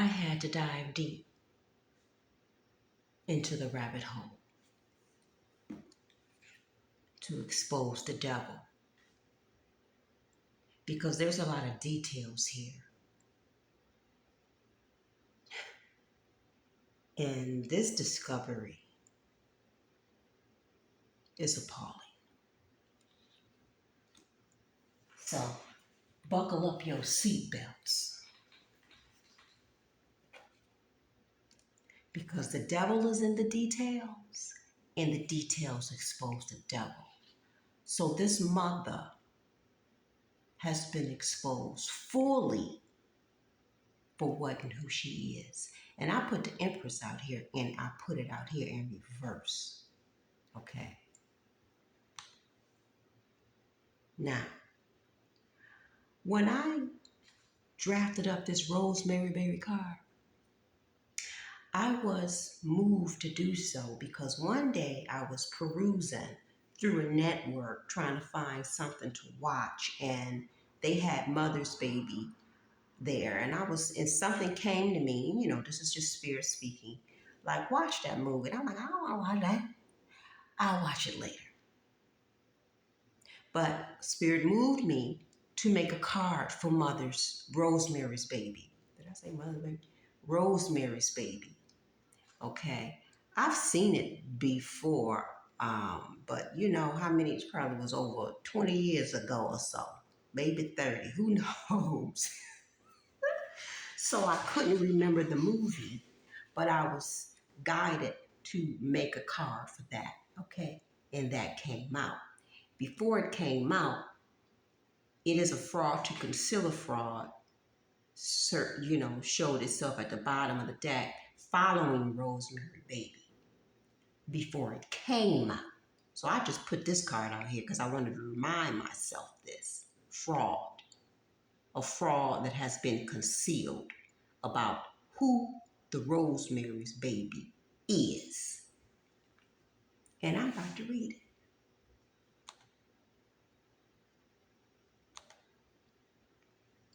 I had to dive deep into the rabbit hole to expose the devil because there's a lot of details here. And this discovery is appalling. So, buckle up your seatbelts because the devil is in the details and the details expose the devil. So, this mother has been exposed fully for what and who she is. And I put the Empress out here and I put it out here in reverse. Okay. Now, when I drafted up this Rosemary Baby card, I was moved to do so because one day I was perusing through a network trying to find something to watch, and they had Mother's Baby there, and something came to me, this is just spirit speaking, like, watch that movie. And I'm like, I don't want to watch that. I'll watch it later. But spirit moved me to make a card for Rosemary's Baby. Did I say Mother's Baby? Rosemary's Baby. Okay. I've seen it before, but you know how many, it probably was over 20 years ago or so, maybe 30, who knows? So I couldn't remember the movie, but I was guided to make a card for that, okay? And that came out. Before it came out, it is a fraud to conceal a fraud, showed itself at the bottom of the deck following Rosemary Baby before it came out. So I just put this card out here because I wanted to remind myself this fraud, a fraud that has been concealed about who the Rosemary's Baby is. And I'm about to read it.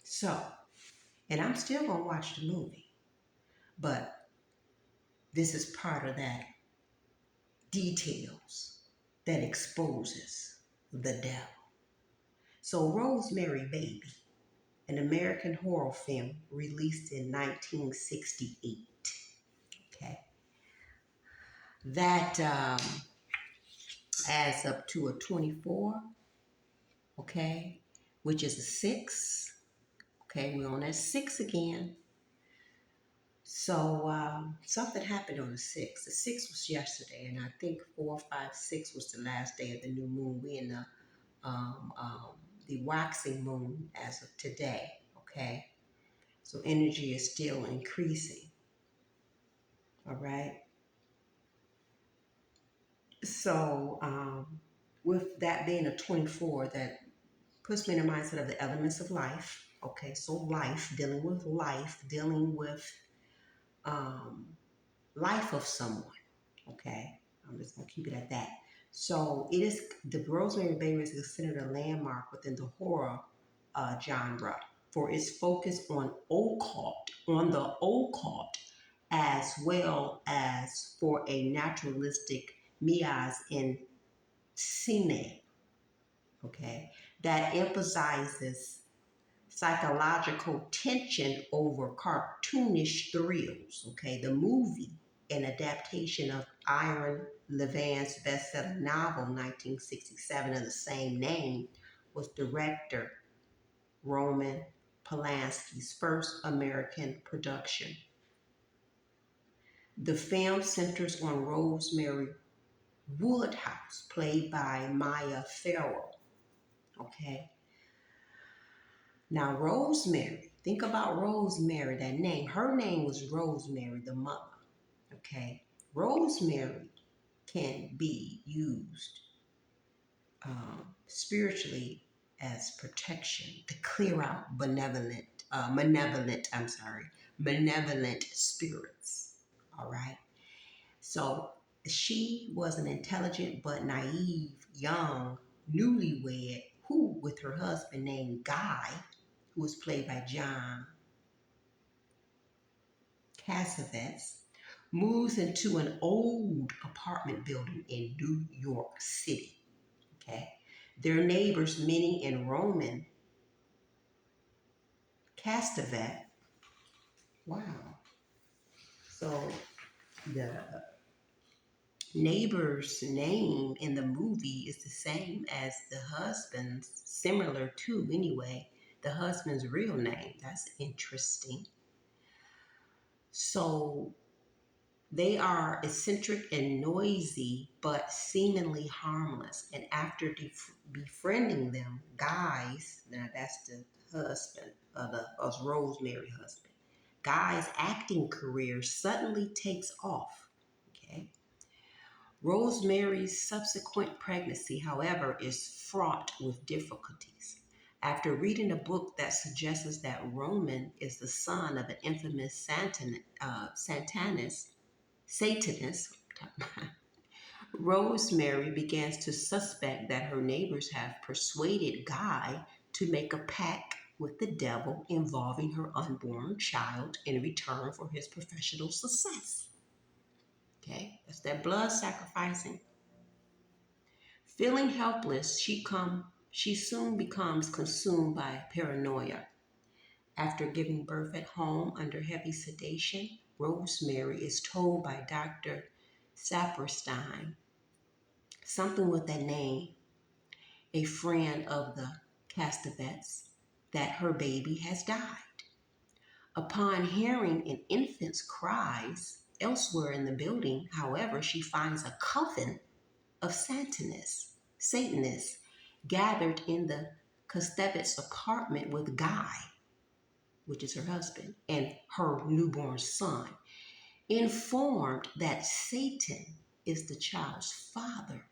So, and I'm still going to watch the movie, but this is part of that details that exposes the devil. So, Rosemary Baby, an American horror film released in 1968. Okay. That adds up to a 24, okay, which is a 6. Okay, we're on that 6 again. So something happened on the 6th. The 6th was yesterday, and I think 4, 5, 6 was the last day of the new moon. We in the waxing moon as of today, okay? So energy is still increasing, all right? So with that being a 24, that puts me in the mindset of the elements of life, okay? So life, dealing with life of someone, okay? I'm just going to keep it at that. So it is, the Rosemary Baby is considered a landmark within the horror genre for its focus on the occult, as well as for a naturalistic mise en scene, okay, that emphasizes psychological tension over cartoonish thrills, okay? The movie, an adaptation of Ira Levin's bestselling novel, 1967, of the same name, was director Roman Polanski's first American production. The film centers on Rosemary Woodhouse, played by Maya Farrow, okay? Now, Rosemary, think about Rosemary, that name. Her name was Rosemary, the mother, okay? Rosemary can be used spiritually as protection to clear out malevolent spirits, all right? So she was an intelligent but naive, young, newlywed who, with her husband named Guy, who was played by John Cassavetes, moves into an old apartment building in New York City. Okay. Their neighbors, Minnie and Roman Castevet, wow. So the neighbor's name in the movie is the same as the husband's, similar to anyway, the husband's real name. That's interesting. So they are eccentric and noisy, but seemingly harmless. And after befriending them, Guy's, now that's the husband of Rosemary husband, Guy's acting career suddenly takes off. Okay. Rosemary's subsequent pregnancy, however, is fraught with difficulties. After reading a book that suggests that Roman is the son of an infamous Satanist, Rosemary begins to suspect that her neighbors have persuaded Guy to make a pact with the devil involving her unborn child in return for his professional success. Okay, that's that blood sacrificing. Feeling helpless, she soon becomes consumed by paranoia. After giving birth at home under heavy sedation, Rosemary is told by Dr. Saperstein, something with that name, a friend of the Castevets, that her baby has died. Upon hearing an infant's cries elsewhere in the building, however, she finds a coven of Satanists gathered in the Castevets' apartment with Guy, which is her husband, and her newborn son, informed that Satan is the child's father.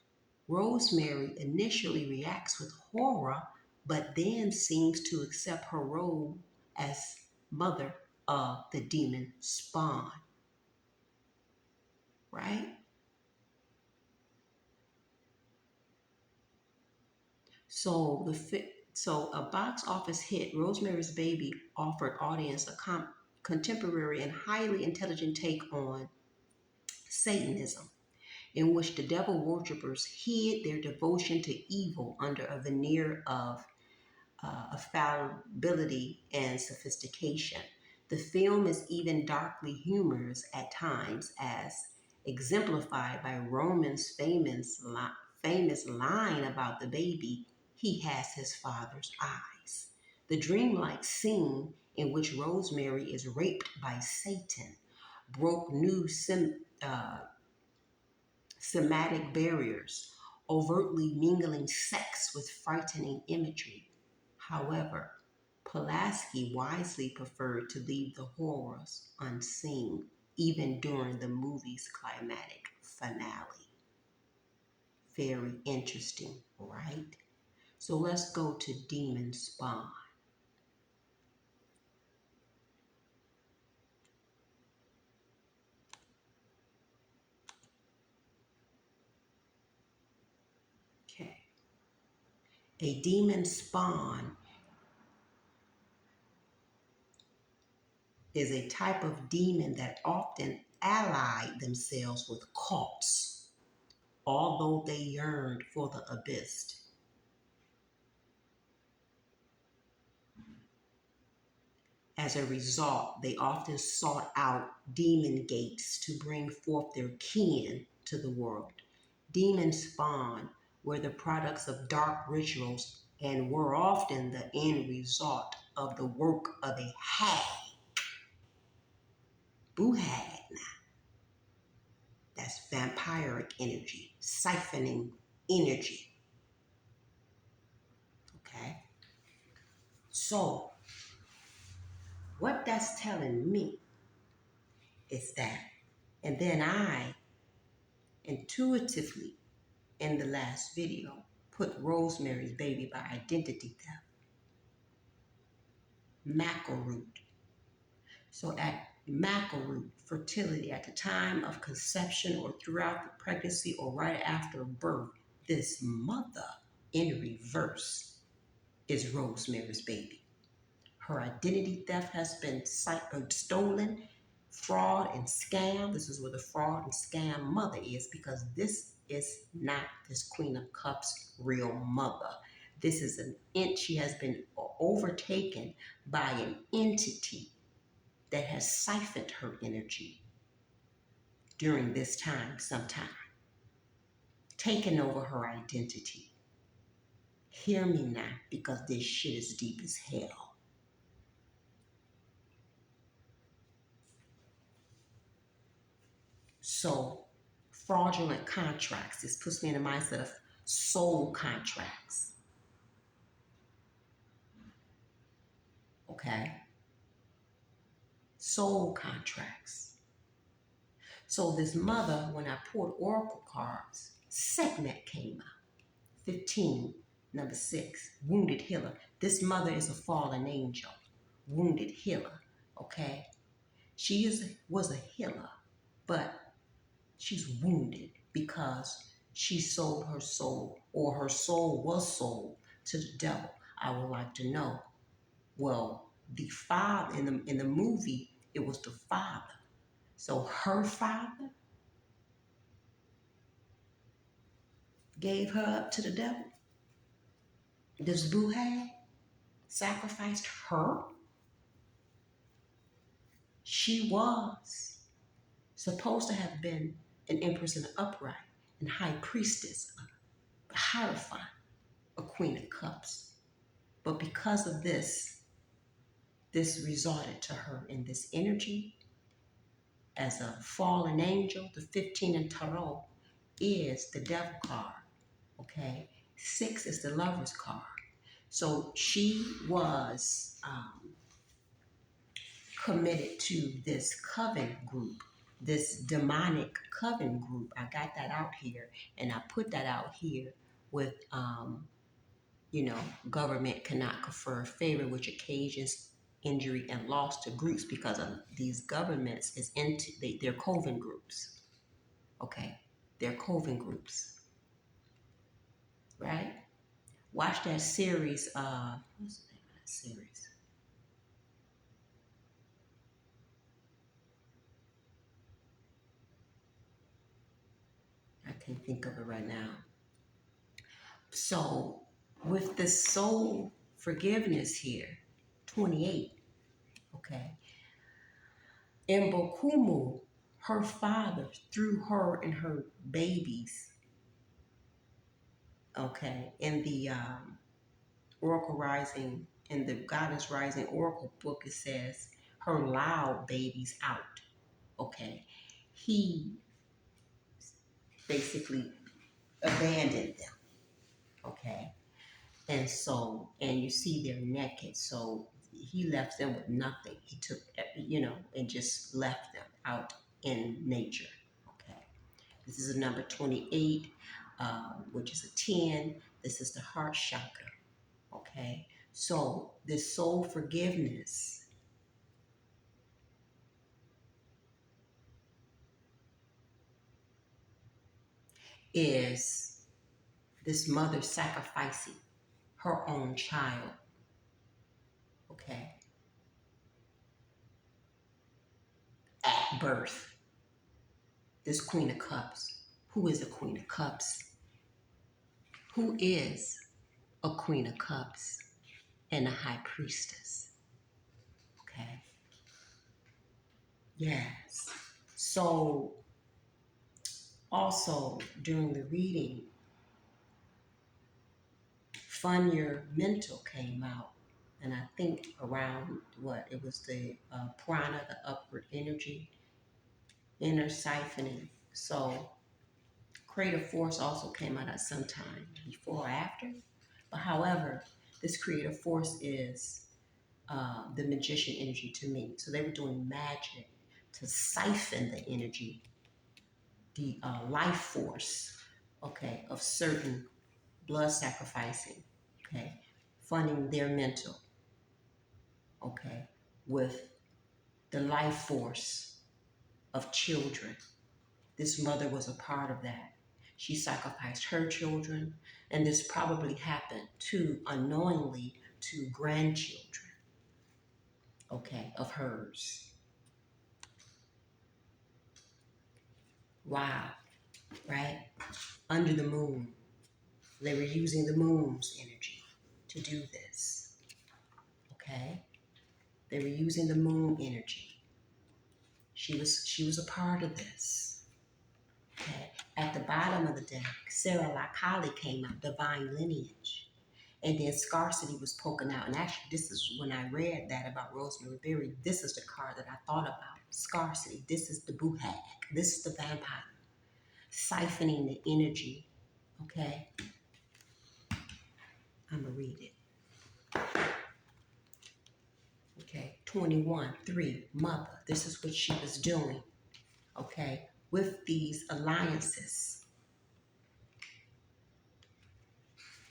Rosemary initially reacts with horror, but then seems to accept her role as mother of the demon spawn, right? So a box office hit, Rosemary's Baby offered audience a contemporary and highly intelligent take on Satanism, in which the devil worshippers hid their devotion to evil under a veneer of fallibility and sophistication. The film is even darkly humorous at times, as exemplified by Roman's famous line about the baby: he has his father's eyes. The dreamlike scene in which Rosemary is raped by Satan broke new semantic barriers, overtly mingling sex with frightening imagery. However, Pulaski wisely preferred to leave the horrors unseen, even during the movie's climatic finale. Very interesting, right? So let's go to Demon Spawn. Okay. A demon spawn is a type of demon that often allied themselves with cults, although they yearned for the abyss. As a result, they often sought out demon gates to bring forth their kin to the world. Demon spawn were the products of dark rituals and were often the end result of the work of a hag. Boo hag now. That's vampiric energy, siphoning energy. Okay? So, what that's telling me is that, and then I intuitively in the last video put Rosemary's Baby by identity theft, McElroot. So at McElroot, fertility at the time of conception or throughout the pregnancy or right after birth, this mother in reverse is Rosemary's Baby. Her identity theft has been stolen fraud and scam. This is where the fraud and scam mother is, because this is not this Queen of Cups real mother. This is she has been overtaken by an entity that has siphoned her energy during this time, sometime, taken over her identity. Hear me now, because this shit is deep as hell. So, fraudulent contracts, this puts me in the mindset of soul contracts. Okay? Soul contracts. So, this mother, when I pulled oracle cards, Sekhmet came out. 15, number 6, wounded healer. This mother is a fallen angel, wounded healer. Okay? She was a healer, but she's wounded because she sold her soul, or her soul was sold to the devil. I would like to know. Well, the father in the movie, it was the father. So her father gave her up to the devil. This Buhag sacrificed her. She was supposed to have been an empress and an upright and high priestess, a hierophant, a queen of cups. But because of this resorted to her in this energy as a fallen angel. The 15 in Tarot is the devil card, okay? 6 is the lover's card. So she was committed to this coven group, this demonic coven group. I got that out here, and I put that out here with, government cannot confer favor, which occasions injury and loss to groups, because of these governments is into they're coven groups. Okay, they're coven groups, right? Watch that series. What's the name of that series? I can't think of it right now. So with the soul forgiveness here, 28. Okay, Mbokumu, her father, threw her and her babies, okay, in the Oracle Rising, in the Goddess Rising Oracle book, it says her loud babies out. Okay, he basically abandoned them. Okay, and you see they're naked, so he left them with nothing. He took, and just left them out in nature. Okay, this is a number 28, which is a 10. This is the heart chakra. Okay, so this soul forgiveness is this mother sacrificing her own child. Okay, at birth. This Queen of Cups. Who is the Queen of Cups? Who is a Queen of Cups and a High Priestess? Okay. Yes. So also during the reading, Fund Your Mental came out. And I think around it was the prana, the upward energy, inner siphoning. So Creative Force also came out at some time before or after. But however, this creative force is the magician energy to me. So they were doing magic to siphon the energy, the life force, okay, of certain blood sacrificing, okay, funding their mental, okay, with the life force of children. This mother was a part of that. She sacrificed her children, and this probably happened too unknowingly to grandchildren, okay, of hers. Wow, right? Under the moon. They were using the moon's energy to do this. Okay? They were using the moon energy. She was a part of this. Okay. At the bottom of the deck, Sarah Lakali came out, divine lineage. And then scarcity was poking out. And actually, this is when I read that about Rosemary Berry. This is the card that I thought about. Scarcity. This is the buhag. This is the vampire. Siphoning the energy. Okay. I'm going to read it. Okay. 21:3. Mother. This is what she was doing. Okay. With these alliances.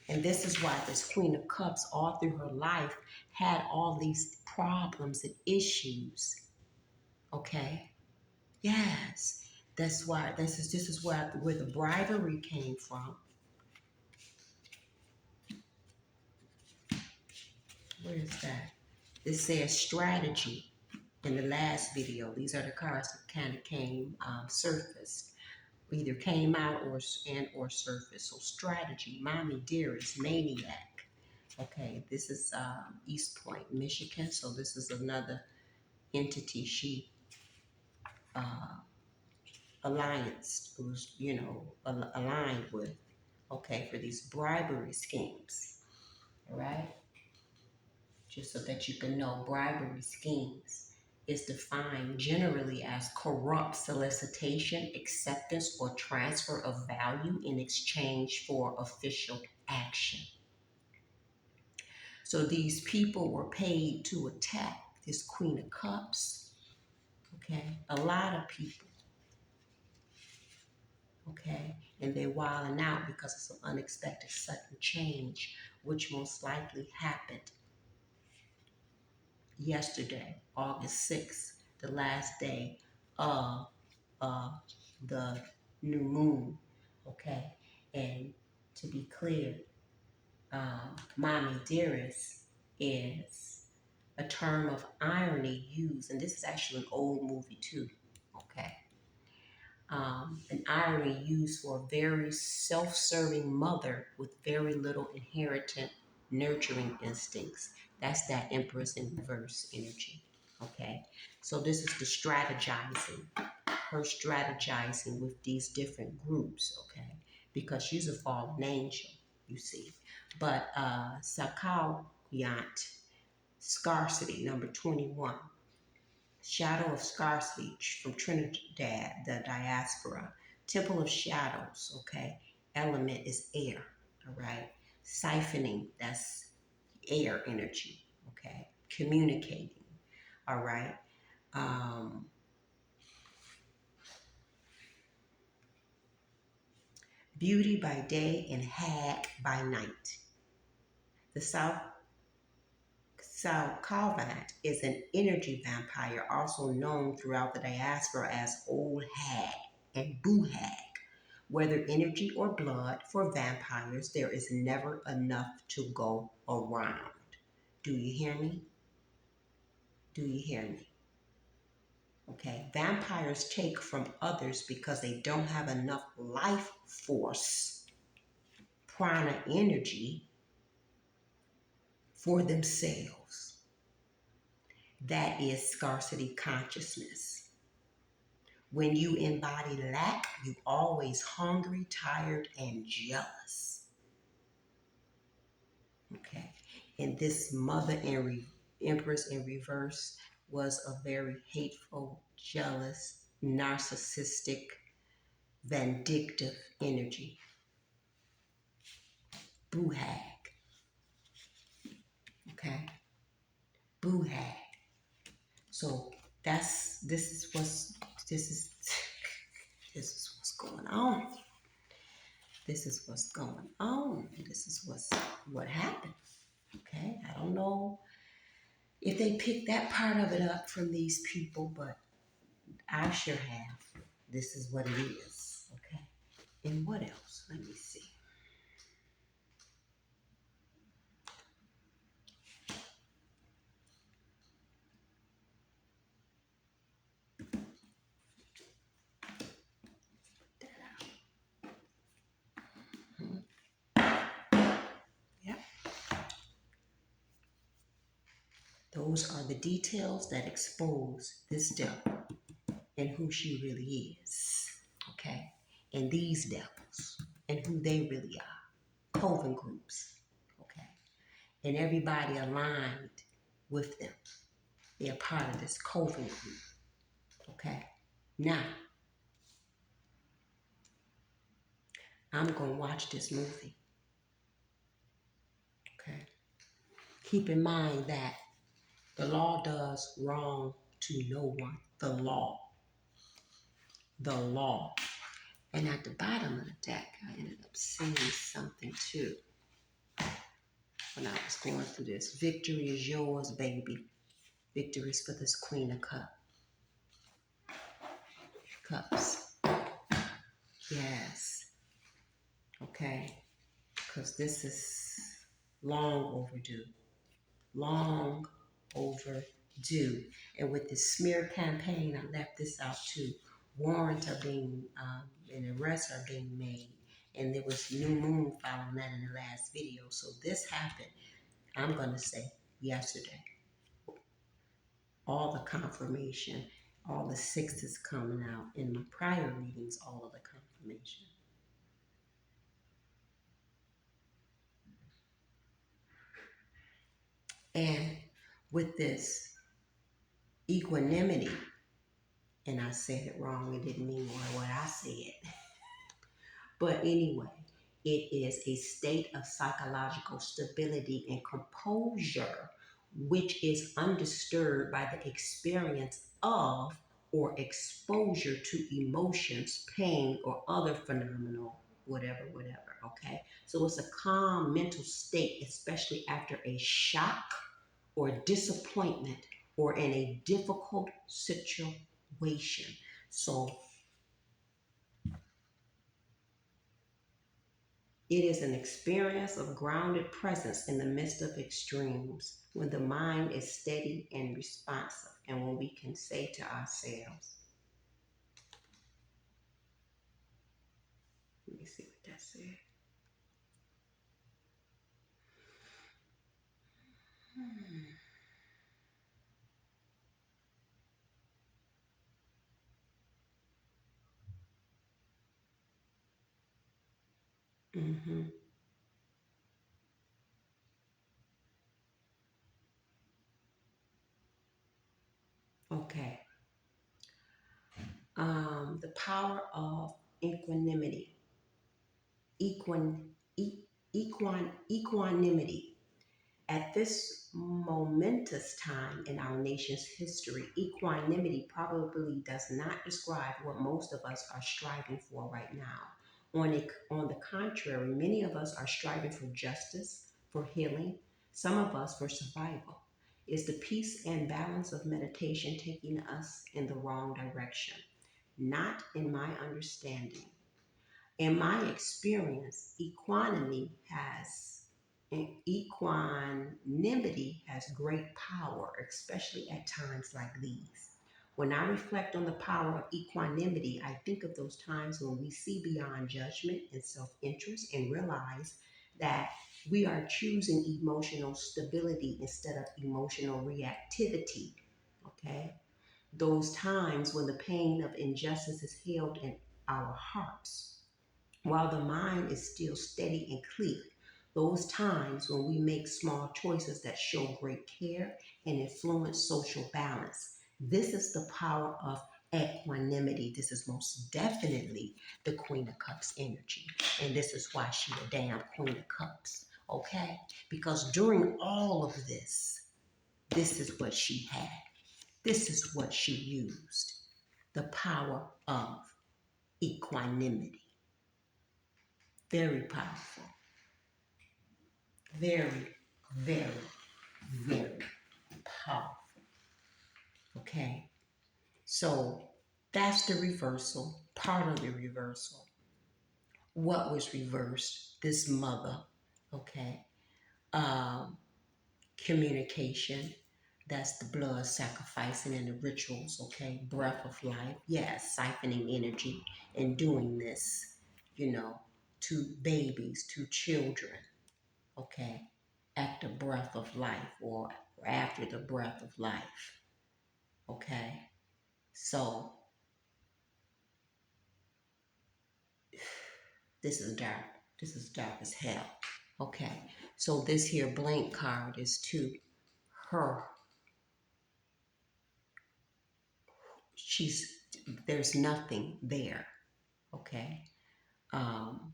And this is why this Queen of Cups, all through her life, had all these problems and issues. Okay? Yes. That's why this is where the bribery came from. Where is that? It says strategy in the last video. These are the cards that kind of came surfaced. Either came out or surfaced. So strategy, mommy dearest, maniac. Okay, this is East Point, Michigan. So this is another entity she alliance was, aligned with. Okay, for these bribery schemes. All right, just so that you can know, bribery schemes is defined generally as corrupt solicitation, acceptance, or transfer of value in exchange for official action. So these people were paid to attack this Queen of Cups. Okay, a lot of people. Okay, and they're wilding out because of some unexpected sudden change, which most likely happened yesterday, August 6th, the last day of the new moon. Okay, and to be clear, mommy dearest is a term of irony used, and this is actually an old movie too. Okay, an irony used for a very self-serving mother with very little inherited nurturing instincts. That's that Empress in reverse energy. Okay, so this is the strategizing, her strategizing with these different groups. Okay, because she's a fallen angel, you see. But Sakal Yant, scarcity, number 21. Shadow of Scarcity from Trinidad, the diaspora. Temple of Shadows, okay? Element is air, all right? Siphoning, that's air energy, okay? Communicating, all right? Beauty by day and hag by night. The South Calvant is an energy vampire, also known throughout the diaspora as Old Hag and Boo Hag. Whether energy or blood, for vampires, there is never enough to go around. Do you hear me? Do you hear me? Okay, vampires take from others because they don't have enough life force, prana energy, for themselves. That is scarcity consciousness. When you embody lack, you always hungry, tired, and jealous. Okay. And this mother in Empress in reverse was a very hateful, jealous, narcissistic, vindictive energy. Boo-hag. Okay. Boo-hag. So this is what's going on. This is what's going on. This is what happened. Okay. I don't know if they picked that part of it up from these people, but I sure have. This is what it is. Okay. And what else? Let me see. Those are the details that expose this devil and who she really is. Okay? And these devils and who they really are. Coven groups. Okay? And everybody aligned with them. They're part of this coven group. Okay? Now, I'm going to watch this movie. Okay? Keep in mind that the law does wrong to no one. The law. The law. And at the bottom of the deck, I ended up seeing something too when I was going through this. Victory is yours, baby. Victory is for this Queen of Cups. Yes. Okay. Because this is long overdue. Long overdue. And with this smear campaign, I left this out too. Warrants are being, and arrests are being made. And there was new moon following that in the last video. So this happened, I'm going to say, yesterday. All the confirmation, all the sixes coming out in my prior readings, all of the confirmation. And with this equanimity, and I said it wrong, it didn't mean what I said. But anyway, it is a state of psychological stability and composure, which is undisturbed by the experience of or exposure to emotions, pain, or other phenomenal, whatever, okay? So it's a calm mental state, especially after a shock or disappointment or in a difficult situation. So it is an experience of grounded presence in the midst of extremes, when the mind is steady and responsive, and when we can say to ourselves, let me see what that said. Mm-hmm. Okay. The power of equanimity. Equanimity. At this momentous time in our nation's history, equanimity probably does not describe what most of us are striving for right now. On the contrary, many of us are striving for justice, for healing, some of us for survival. Is the peace and balance of meditation taking us in the wrong direction? Not in my understanding. In my experience, equanimity has great power, especially at times like these. When I reflect on the power of equanimity, I think of those times when we see beyond judgment and self-interest and realize that we are choosing emotional stability instead of emotional reactivity. Okay? Those times when the pain of injustice is held in our hearts while the mind is still steady and clear. Those times when we make small choices that show great care and influence social balance. This is the power of equanimity. This is most definitely the Queen of Cups energy. And this is why she's a damn Queen of Cups. Okay? Because during all of this, this is what she had. This is what she used. The power of equanimity. Very powerful. Very, very, very powerful. Okay. So that's the reversal, part of the reversal. What was reversed? This mother, okay. Um, Communication. That's the blood sacrificing and the rituals, okay. Breath of life. Yes, siphoning energy and doing this, to babies, to children, okay, at the breath of life or after the breath of life. Okay? So this is dark. This is dark as hell. Okay. So this here blank card is to her. There's nothing there. Okay. Um,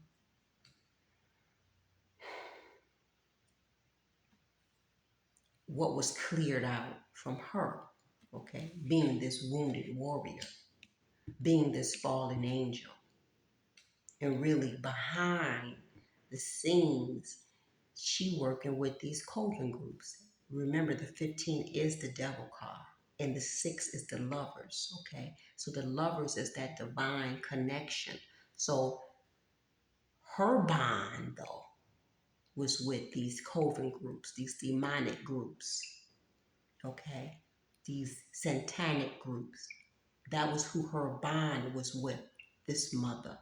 what was cleared out from her, okay, being this wounded warrior, being this fallen angel, and really behind the scenes, she working with these coven groups. Remember, the 15 is the devil card, and the 6 is the lovers, okay? So the lovers is that divine connection. So her bond, though, was with these coven groups, these demonic groups, okay? These satanic groups. That was who her bond was with, this mother,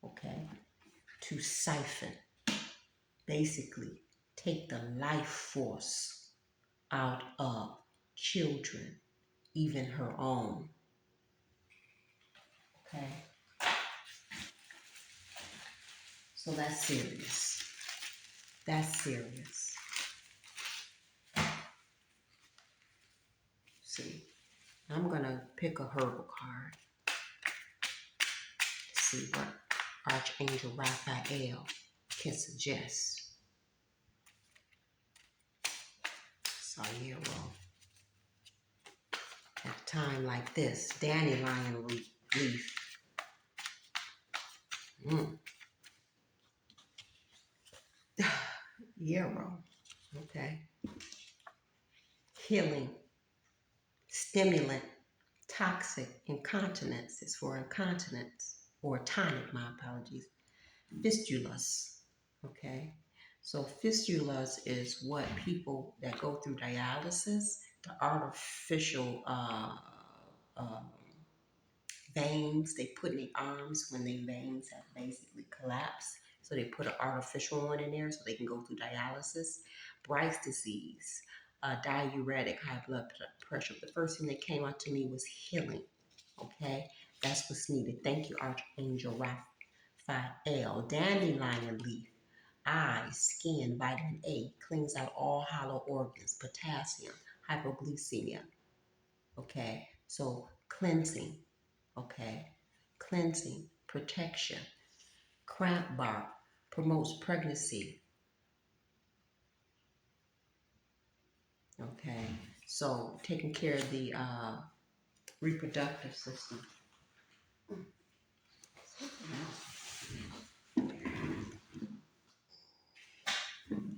okay? To siphon, basically, take the life force out of children, even her own, okay? So that's serious. That's serious. See, I'm gonna pick a herbal card to see what Archangel Raphael can suggest. Sayero. At a time like this, dandelion leaf. Yarrow. Okay. Healing, stimulant, toxic, incontinence is for incontinence, or tonic, my apologies. Fistulas. Okay. So fistulas is what people that go through dialysis, the artificial uh, veins they put in the arms when their veins have basically collapsed. So they put an artificial one in there so they can go through dialysis. Bright's disease, diuretic, high blood pressure. The first thing that came out to me was healing. Okay, that's what's needed. Thank you, Archangel Raphael. Dandelion leaf, eyes, skin, vitamin A, cleans out all hollow organs, potassium, hypoglycemia. Okay, so cleansing. Okay, cleansing, protection. Cramp bark promotes pregnancy. Okay, so taking care of the reproductive system.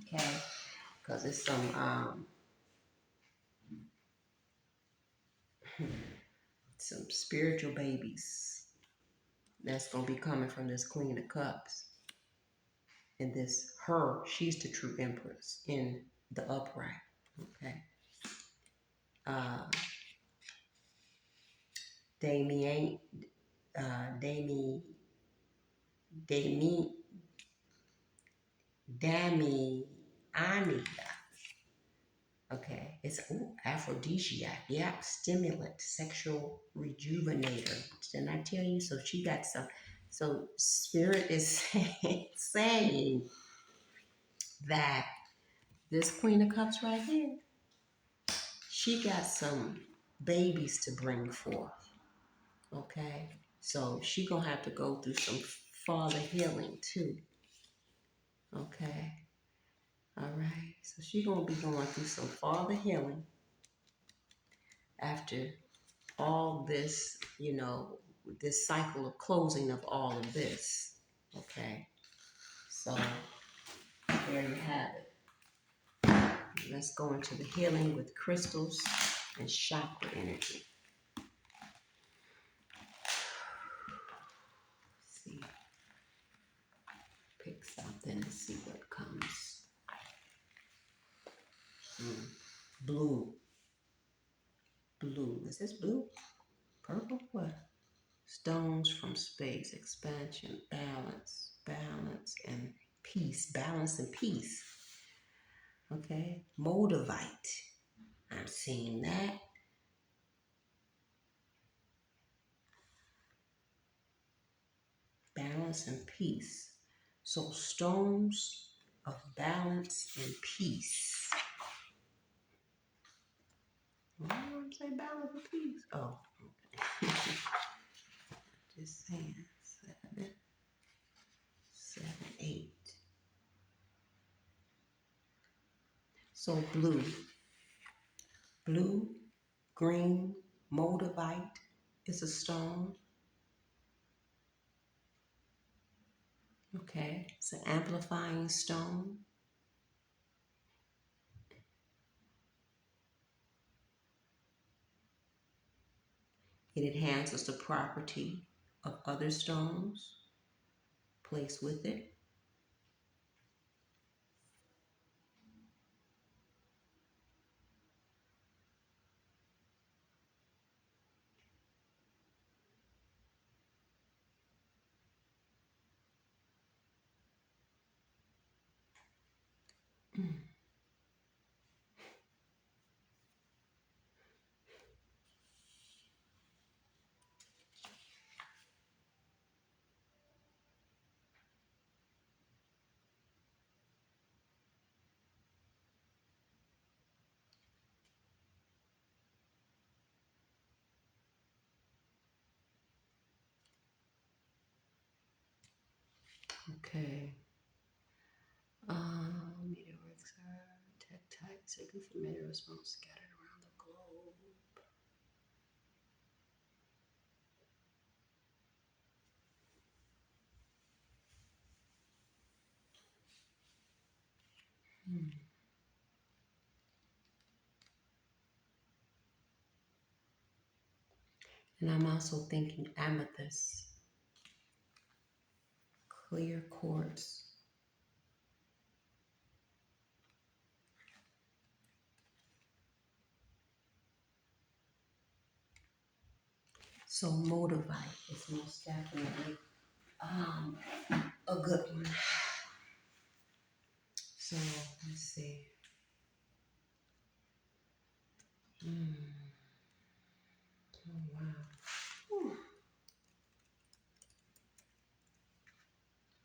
Okay, because it's some spiritual babies that's gonna be coming from this Queen of Cups. And this she's the true empress in the upright. Okay. Damien, Dami, Dami, Damiania. Okay, it's aphrodisiac, yeah, stimulant, sexual rejuvenator. Didn't I tell you? So she got some. So spirit is saying that this Queen of Cups right here, she got some babies to bring forth. Okay, so she gonna have to go through some father healing too. Okay. All right. So she's going to be going through some father healing after all this, this cycle of closing of all of this. Okay. So there you have it. Let's go into the healing with crystals and chakra energy. Let's see. Pick something and see what comes. Blue. Blue. Is this blue? Purple? What? Stones from space, expansion, balance, and peace. Balance and peace. Okay, moldavite. I'm seeing that. Balance and peace. So stones of balance and peace. Why do I say balance and peace? Oh, okay. Just saying. 7, 8. So blue, green, moldavite is a stone. Okay, it's an amplifying stone. It enhances the property of other stones placed with it. Okay. Meteorics are tektite, signal for meteors scattered around the globe. And I'm also thinking amethyst, clear quartz. So motivite is most definitely a good one. So let's see. Oh wow. Whew.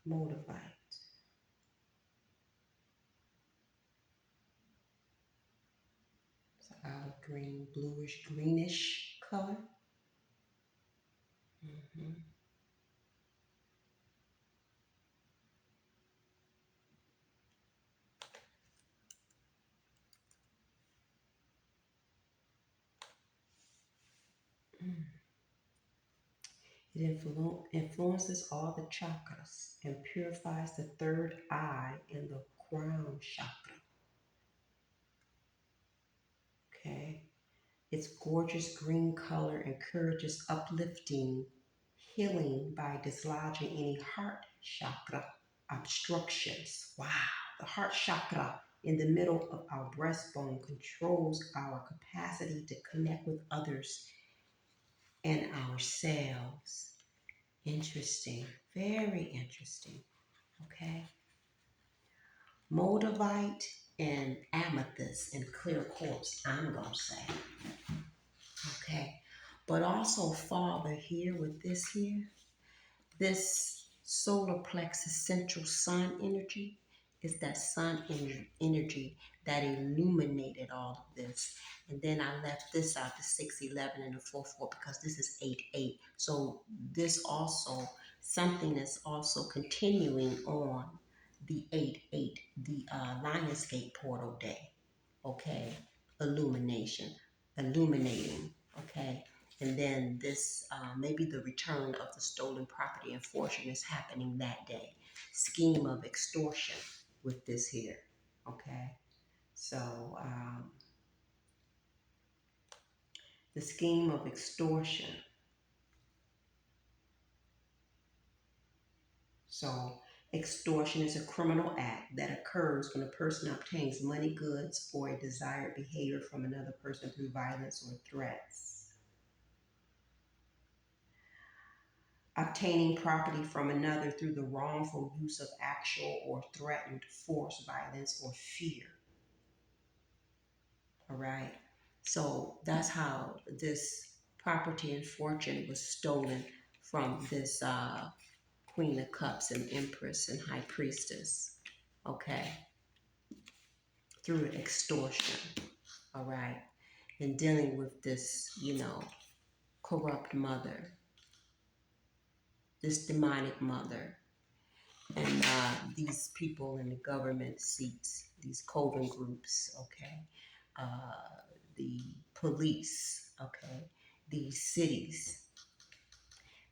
Motivite. It's an olive green, bluish, greenish color. Mm-hmm. It influences all the chakras and purifies the third eye and the crown chakra. Okay. Its gorgeous green color encourages uplifting, healing by dislodging any heart chakra obstructions. Wow. The heart chakra in the middle of our breastbone controls our capacity to connect with others and ourselves. Interesting. Very interesting. Okay. Moldavite and amethyst and clear quartz, I'm going to say. Okay. But also, Father, here with this here, this solar plexus central sun energy is that sun energy that illuminated all of this. And then I left this out, the 611 and the 44, because this is 8-8. So this also, something is also continuing on the 8-8, the Lionsgate portal day. Okay, illumination, illuminating. Okay, and then this maybe the return of the stolen property and fortune is happening that day. Scheme of extortion with this here. Okay, so the scheme of extortion. So extortion is a criminal act that occurs when a person obtains money, goods, or a desired behavior from another person through violence or threats. Obtaining property from another through the wrongful use of actual or threatened force, violence, or fear. All right. So that's how this property and fortune was stolen from this Queen of Cups and Empress and High Priestess. Okay. Through extortion. All right. And dealing with this, corrupt mother, this demonic mother, and these people in the government seats, these coven groups, okay, the police, okay, these cities,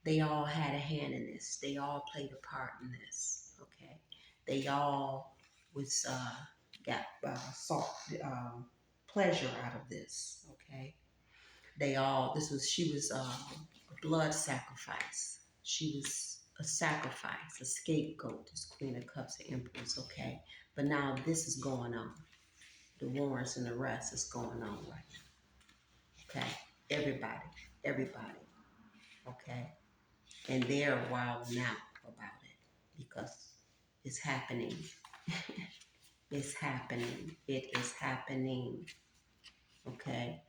they all had a hand in this. They all played a part in this, okay. They all was got sought pleasure out of this, okay. She was a blood sacrifice. She was a sacrifice, a scapegoat, this Queen of Cups and Empress, okay? But now this is going on. The Warrens and the rest is going on right now, okay? Everybody, okay? And they're wilding out about it because it's happening. It's happening. It is happening, okay?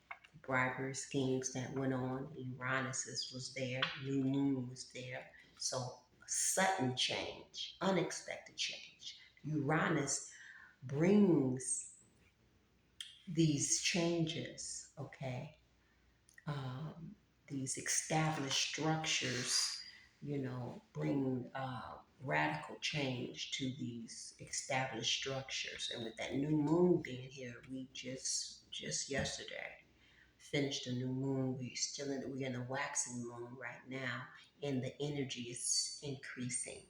Bribery schemes that went on. Uranus was there, New Moon was there. So sudden change, unexpected change. Uranus brings these changes, okay? Um, these established structures, bring radical change to these established structures. And with that new moon being here, we just yesterday finished a new moon. We're in a waxing moon right now, and the energy is increasing.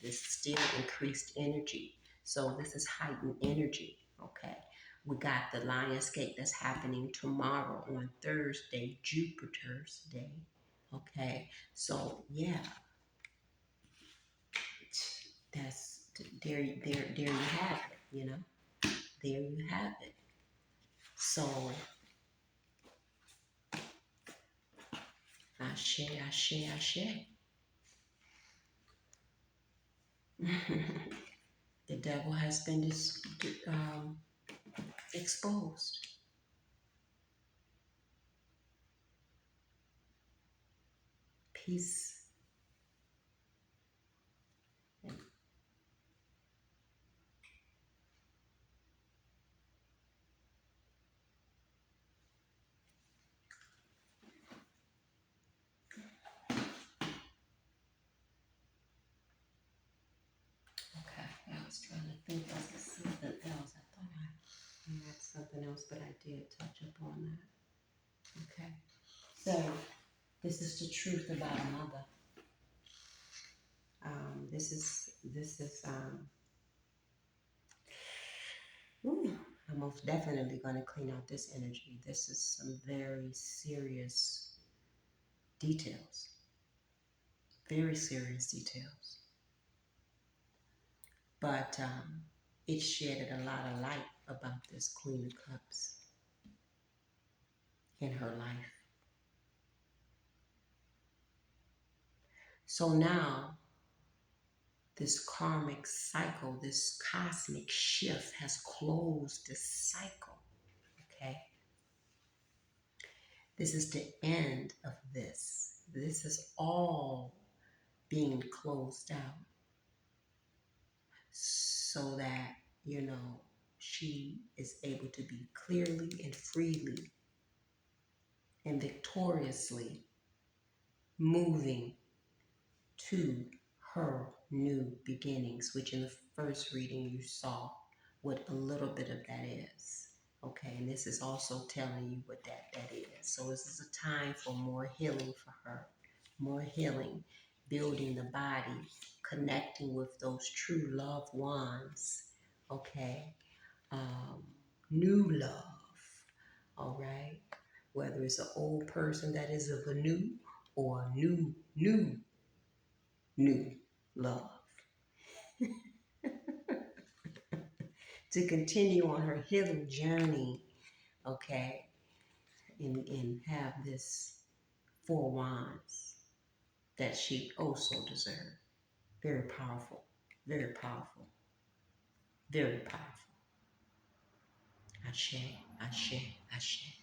This is still increased energy. So this is heightened energy. Okay. We got the Lionsgate that's happening tomorrow on Thursday, Jupiter's day. Okay. So yeah, that's there you have it, There you have it. So I share. The devil has been exposed. Peace. Okay, I was trying to think of something else. I thought I had something else, but I did touch upon that. Okay, so this is the truth about a mother. Ooh, I'm most definitely going to clean out this energy. This is some very serious details. Very serious details. But it shedded a lot of light about this Queen of Cups in her life. So now, this karmic cycle, this cosmic shift has closed the cycle. Okay? This is the end of this. This is all being closed out so that, she is able to be clearly and freely and victoriously moving to her new beginnings, which in the first reading you saw what a little bit of that is. Okay, and this is also telling you what that is. So this is a time for more healing for her, more healing, building the body, connecting with those true loved ones. Okay, new love. All right, whether it's an old person that is of a new or new love to continue on her healing journey, okay, and have this four wands that she also deserved. Very powerful, very powerful, very powerful. Ashe, Ashe, Ashe.